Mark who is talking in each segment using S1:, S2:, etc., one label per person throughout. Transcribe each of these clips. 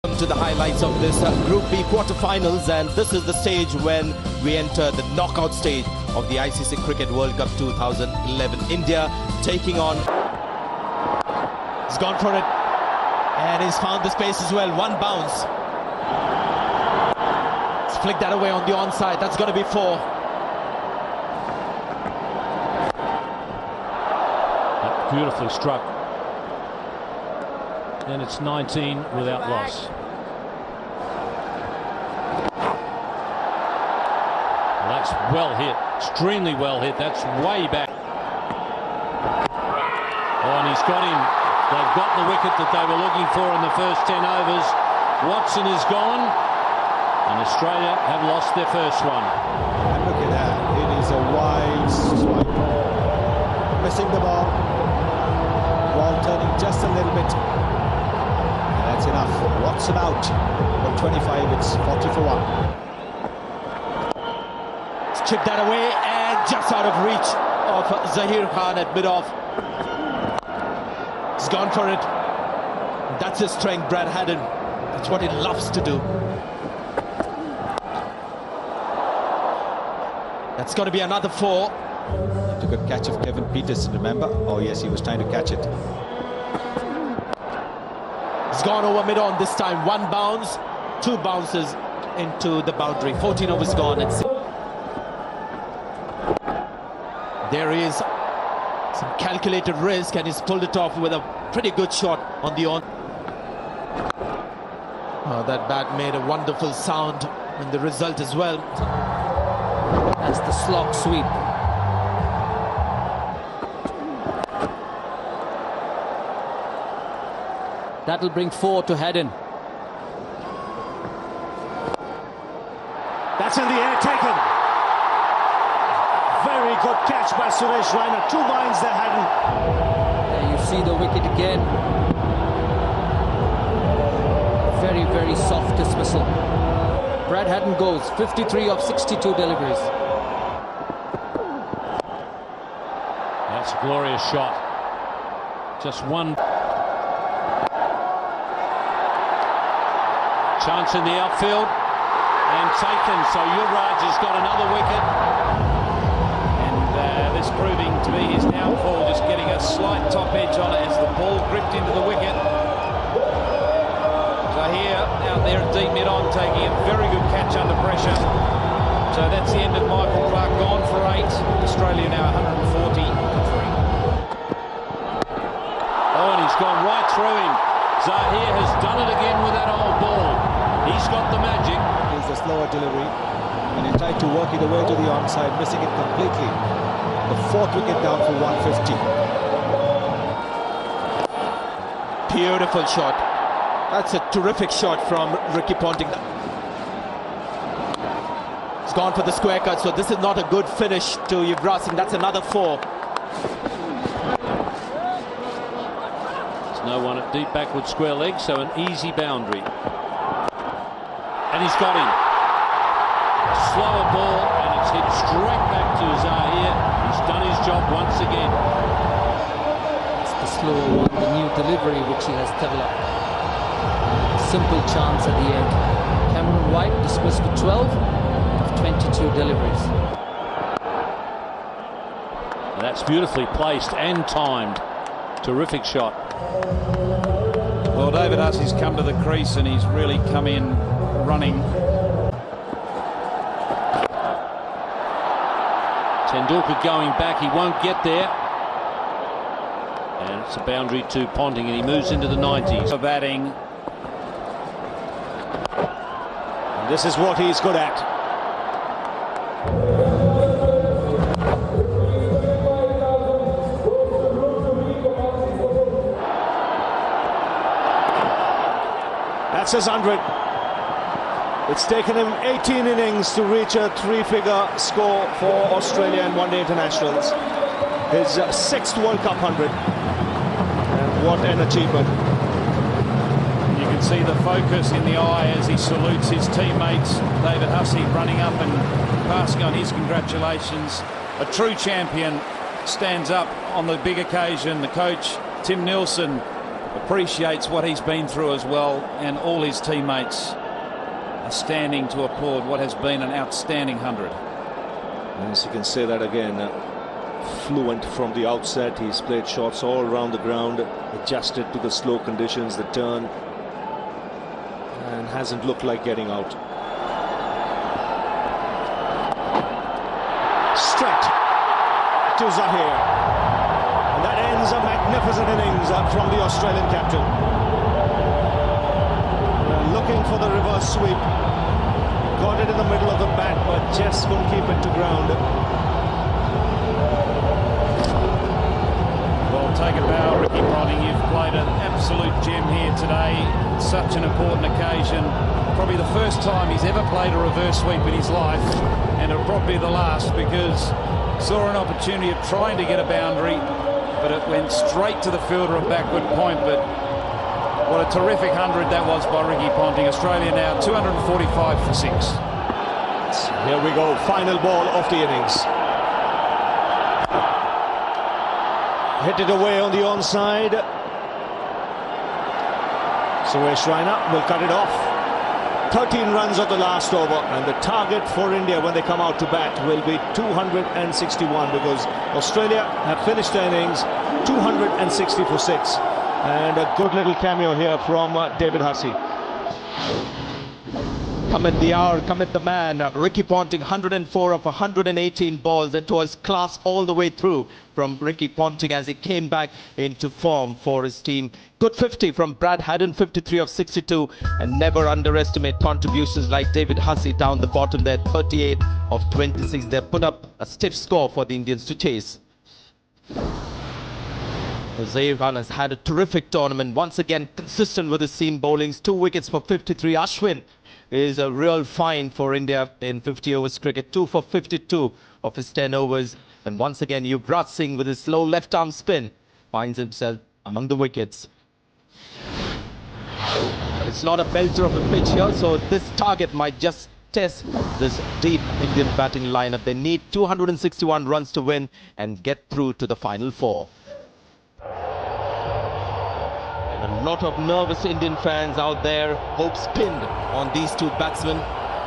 S1: Welcome to the highlights of this Group B quarterfinals, and this is the stage when we enter the knockout stage of the ICC Cricket World Cup 2011. India taking on... He's gone for it and he's found the space as well. One bounce. He's flicked that away on the onside. That's going to be 4.
S2: That beautifully struck. And it's 19 without loss. Well, that's well hit, extremely well hit. That's way back. Oh, and he's got him. They've got the wicket that they were looking for in the first 10 overs. Watson is gone, and Australia have lost their first one.
S3: And look at that. It is a wide swipe. Missing the ball. Ball turning just a little bit. That's enough. Watson out. From 25, it's 40 for 1.
S1: Let's chip that away and just out of reach of Zahir Khan at mid-off. He's gone for it. That's his strength, Brad Haddon. That's what he loves to do. That's going to be another 4.
S3: He took a catch of Kevin Peterson, remember? Oh yes, he was trying to catch it.
S1: He's gone over mid-on this time. 1 bounce, 2 bounces into the boundary. 14 overs gone. There is some calculated risk, and he's pulled it off with a pretty good shot on the on. Oh, that bat made a wonderful sound in the result as well. That's the slog sweep. That'll bring 4 to Haddon.
S4: That's in the air, taken. Very good catch by Suresh Raina. 2 binds there, Haddon.
S1: There you see the wicket again. Very, very soft dismissal. Brad Haddon goes 53 of 62 deliveries.
S2: That's a glorious shot. Just one chance in the outfield and taken. So Yuvraj has got another wicket, and this proving to be his downfall, just getting a slight top edge on it as the ball gripped into the wicket. Zahir out there at deep mid-on, taking a very good catch under pressure. So that's the end of Michael Clark, gone for 8. Australia now 140 for 3. Oh, and he's gone right through him. Zahir has done it again with that old ball. He's got the magic.
S3: Here's the slower delivery, and he tried to work it away to the onside, missing it completely. The 4th wicket down for 150.
S1: Beautiful shot. That's a terrific shot from Ricky Ponting. He's gone for the square cut, so this is not a good finish to Yuvraj Singh. That's another 4.
S2: There's no one at deep backward square leg, so an easy boundary. And he's got him. Slower ball, and it's hit straight back to Zahir. He's done his job once again.
S1: It's the slower one, the new delivery which he has developed. Simple chance at the end. Cameron White dismissed with 12 of 22 deliveries.
S2: And that's beautifully placed and timed. Terrific shot.
S5: Well, David Hussey's come to the crease and he's really come in running.
S2: Tendulkar going back, he won't get there. And it's a boundary to Ponting, and he moves into the 90s.
S5: For batting.
S4: And this is what he's good at. That's his 100. It's taken him 18 innings to reach a 3-figure score for Australia in one-day internationals. His 6th World Cup 100. And what an achievement.
S5: You can see the focus in the eye as he salutes his teammates. David Hussey running up and passing on his congratulations. A true champion stands up on the big occasion. The coach, Tim Nielsen, appreciates what he's been through as well, and all his teammates are standing to applaud what has been an outstanding 100.
S4: Yes, you can say that again. Fluent from the outset. He's played shots all around the ground, adjusted to the slow conditions, the turn, and hasn't looked like getting out. Straight to Zahir, and that ends a magnificent innings from the Australian captain. Looking for the reverse sweep, got it in the middle of the bat, but just couldn't keep it to ground.
S5: Well, take a bow, Ricky Ponting. You've played an absolute gem here today. Such an important occasion. Probably the first time he's ever played a reverse sweep in his life, and it'll probably be the last, because saw an opportunity of trying to get a boundary, but it went straight to the fielder at backward point. But what a terrific 100 that was by Ricky Ponting. Australia now 245 for 6.
S4: Here we go, final ball of the innings. Hit it away on the onside. Suresh Raina will cut it off. 13 runs of the last over, and the target for India when they come out to bat will be 261, because Australia have finished their innings 260 for 6. And a good little cameo here from David Hussey.
S1: Come at the hour, come at the man. Ricky Ponting, 104 of 118 balls. It was class all the way through from Ricky Ponting as he came back into form for his team. Good 50 from Brad Haddon, 53 of 62. And never underestimate contributions like David Hussey down the bottom there, 38 of 26. They put up a stiff score for the Indians to chase. Zair Khan has had a terrific tournament. Once again, consistent with his seam bowlings. 2 wickets for 53. Ashwin is a real find for India in 50 overs cricket. 2 for 52 of his 10 overs. And once again, Yuvraj Singh with his slow left arm spin finds himself among the wickets. But it's not a belter of a pitch here, so this target might just test this deep Indian batting lineup. They need 261 runs to win and get through to the final 4. A lot of nervous Indian fans out there. Hopes pinned on these two batsmen.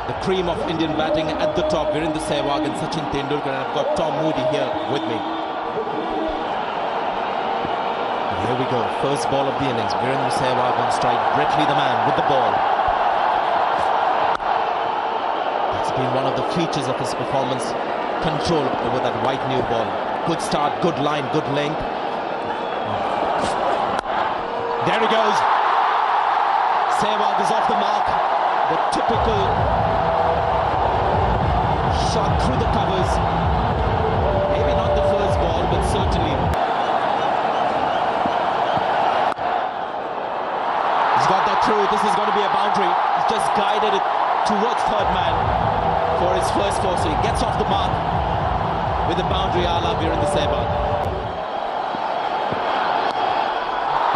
S1: The cream of Indian batting at the top, Virendra Sehwag and Sachin Tendulkar. And I've got Tom Moody here with me. And here we go. First ball of the innings. Virendra Sehwag on strike. Brett Lee, the man, with the ball. That's been one of the features of his performance. Control over that white new ball. Good start, good line, good length. There he goes. Sehwag is off the mark. The typical shot through the covers. Maybe not the first ball, but certainly. He's got that through. This is going to be a boundary. He's just guided it towards third man for his first four. So he gets off the mark with a boundary a la Virendra Sehwag.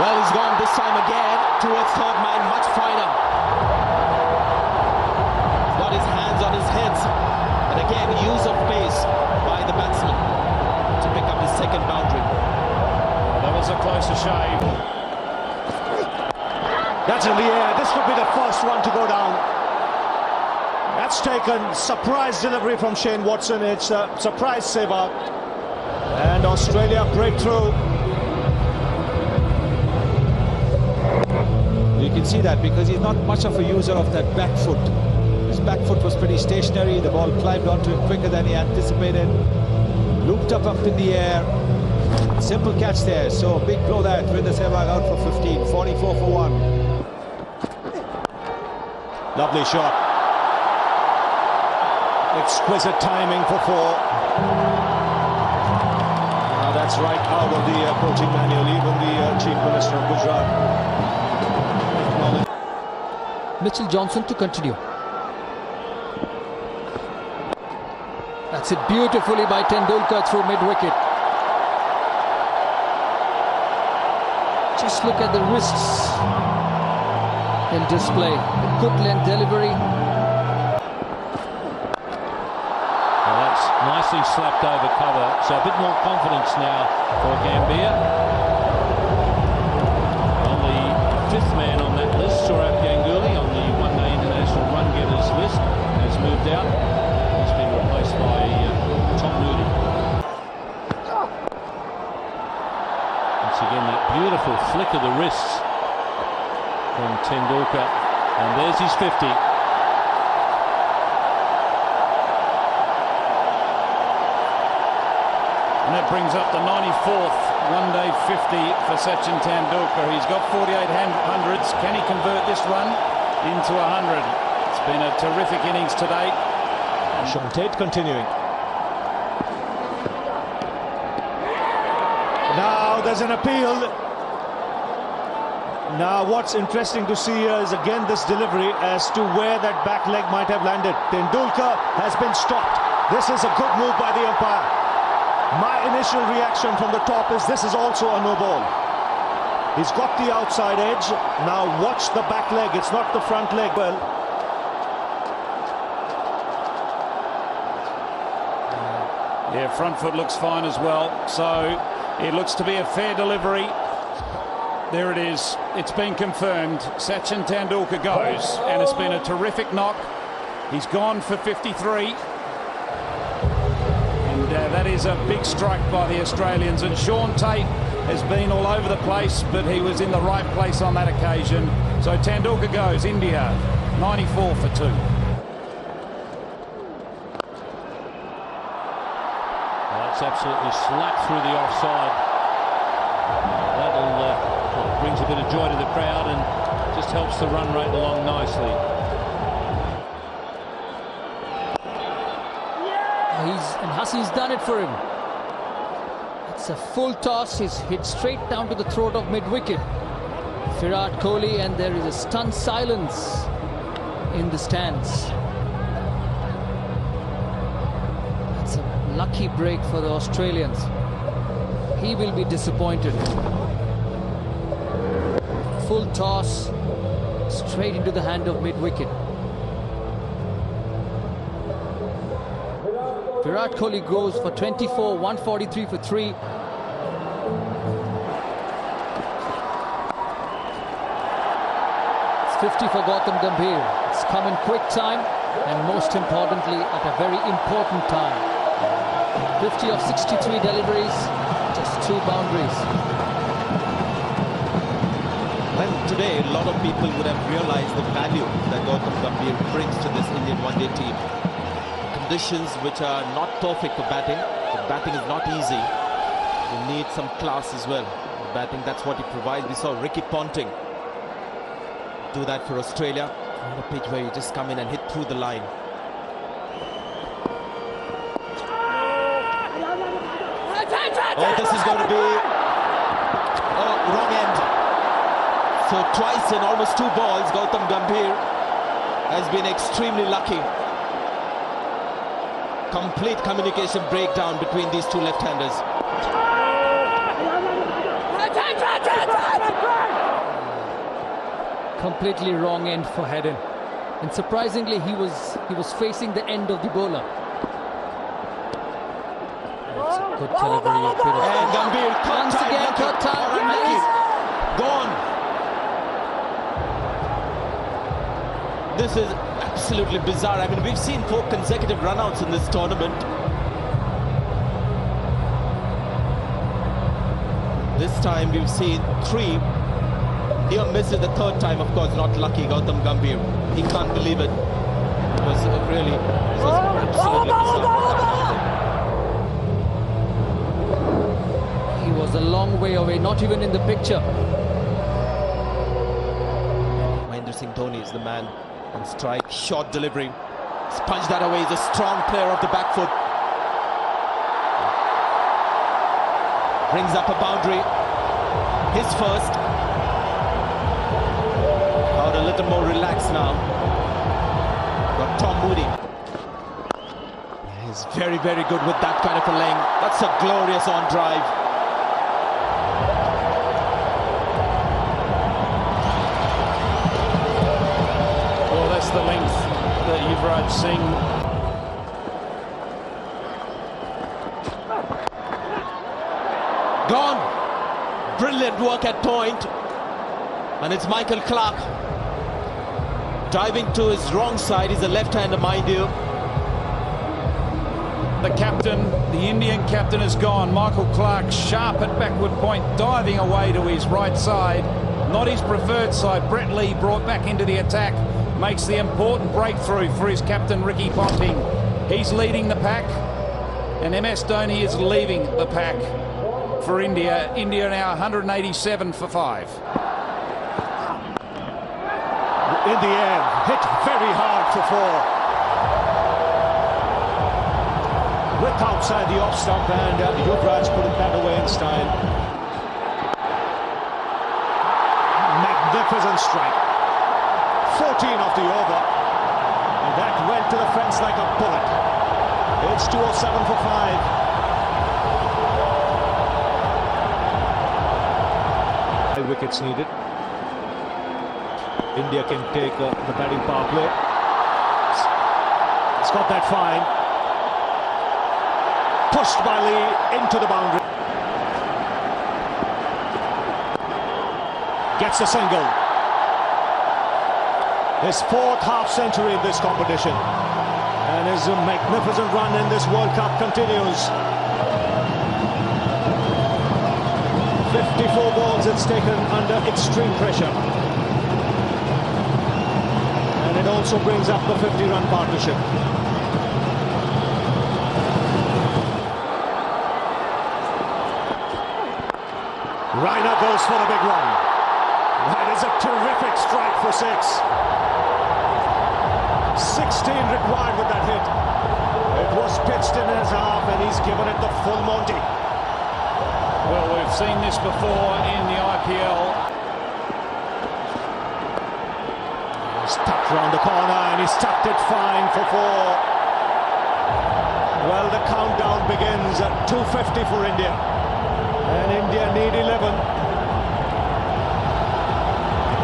S1: Well, he's gone this time again towards third man, much finer. He's got his hands on his heads. And again, use of pace by the batsman to pick up his second boundary.
S5: That was a closer shave.
S4: That's in the air. This could be the first one to go down. That's taken. Surprise delivery from Shane Watson. It's a surprise saver. And Australia breakthrough. You can see that because he's not much of a user of that back foot. His back foot was pretty stationary. The ball climbed onto him quicker than he anticipated. Looped up in the air. Simple catch there. So big blow that. Virendra Sehwag out for 15. 44 for 1. Lovely shot. Exquisite timing for 4. Now that's right out of the coaching manual. Even the Chief Minister of Gujarat.
S6: Mitchell Johnson to continue. That's it beautifully by Tendulkar through mid-wicket. Just look at the wrists in display. Good length delivery.
S5: Well, that's nicely slapped over cover. So a bit more confidence now for Gambia. On the
S7: gentle flick of the wrists from Tendulkar, and there's his 50.
S5: And that brings up the 94th one-day 50 for Sachin Tendulkar. He's got 48 hundreds. Can he convert this run into 100? It's been a terrific innings to date.
S4: Sean Tate continuing. Now there's an appeal. Now what's interesting to see here is again this delivery as to where that back leg might have landed. Tendulkar has been stopped. This is a good move by the umpire. My initial reaction from the top is this is also a no ball. He's got the outside edge. Now watch the back leg. It's not the front leg. Well,
S5: yeah, front foot looks fine as well. So it looks to be a fair delivery. There it is. It's been confirmed. Sachin Tendulkar goes, and it's been a terrific knock. He's gone for 53. That is a big strike by the Australians, and Sean Tate has been all over the place, but he was in the right place on that occasion. So Tendulkar goes, India 94 for 2.
S7: That's absolutely slapped through the offside. That'll brings a bit of joy to the crowd and just helps the run rate along nicely.
S6: And Hasie's done it for him. It's a full toss. He's hit straight down to the throat of mid-wicket. Virat Kohli, and there is a stunned silence in the stands. That's a lucky break for the Australians. He will be disappointed. Full toss straight into the hand of mid-wicket. Virat Kohli goes for 24, 143 for 3. It's 50 for Gautam Gambhir. It's come in quick time, and most importantly at a very important time. 50 of 63 deliveries, just 2 boundaries.
S1: Well, today a lot of people would have realized the value that Gautam Gambhir brings to this Indian one-day team. Conditions which are not perfect for batting. The batting is not easy. You need some class as well. Batting, that's what he provides. We saw Ricky Ponting do that for Australia on a pitch where you just come in and hit through the line. Oh, this is going to be wrong end. So twice in almost 2 balls, Gautam Gambhir has been extremely lucky. Complete communication breakdown between these 2 left-handers.
S6: Completely wrong end for Hedden, and surprisingly he was facing the end of the bowler. That's a good delivery.
S1: And Gambhir
S6: once again, third time.
S1: Gone. This is absolutely bizarre. I mean, we've seen 4 consecutive runouts in this tournament. This time we've seen 3. Here misses the 3rd time, of course, not lucky. Gautam Gambhir, he can't believe it. It was really, this was absolutely bizarre.
S6: He was a long way away, not even in the picture.
S1: Mahendra Singh Dhoni is the man on strike. Short delivery. Sponge that away. He's a strong player of the back foot. Brings up a boundary. His first. Out a little more relaxed now. Got Tom Moody. He's very, very good with that kind of a length. That's a glorious on drive.
S5: Well, that's the length that Yuvraj Singh.
S1: Gone. Brilliant work at point. And it's Michael Clarke. Diving to his wrong side. He's a left-hander, mind you.
S5: the captain, the Indian captain, has gone. Michael Clark, sharp at backward point, diving away to his right side. Not his preferred side. Brett Lee brought back into the attack. Makes the important breakthrough for his captain, Ricky Ponting. He's leading the pack. And MS Dhoni is leaving the pack for India. India now 187 for 5.
S4: In the air, hit very hard for 4. With outside the off stump, and Yuvraj putting that away in style. Magnificent strike. 14 of the over. And that went to the fence like a bullet. It's 207 for 5. 5 wickets needed. India can take the batting power play. It's got that fine. Pushed by Lee into the boundary. Gets a single. His 4th half-century in this competition. And his magnificent run in this World Cup continues. 54 balls it's taken under extreme pressure. And it also brings up the 50-run partnership. Raina goes for the big one. That is a terrific strike for 6. 16 required with that hit. It was pitched in his half and he's given it the full Monty.
S5: Well, we've seen this before in the IPL.
S4: He's tucked round the corner and he's tucked it fine for 4. Well, the countdown begins at 250 for India. And India need 11.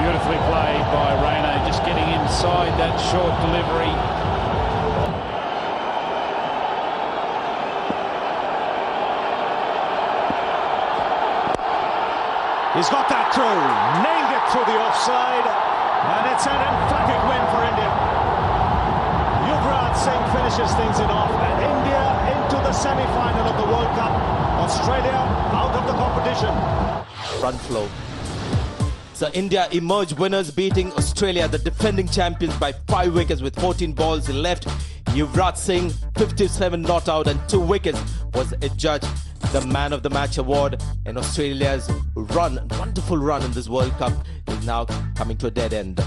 S5: Beautifully played by Raina, just getting inside that short delivery.
S4: He's got that through, nailed it through the offside, and it's an emphatic win for India. Yuvraj Singh finishes things off, and India into the semi-final of the World Cup. Australia out of the competition.
S1: Front flow. So India emerged winners, beating Australia, the defending champions, by 5 wickets with 14 balls left. Yuvraj Singh, 57 not out and 2 wickets, was adjudged the man of the match award. And Australia's wonderful run in this World Cup, is now coming to a dead end.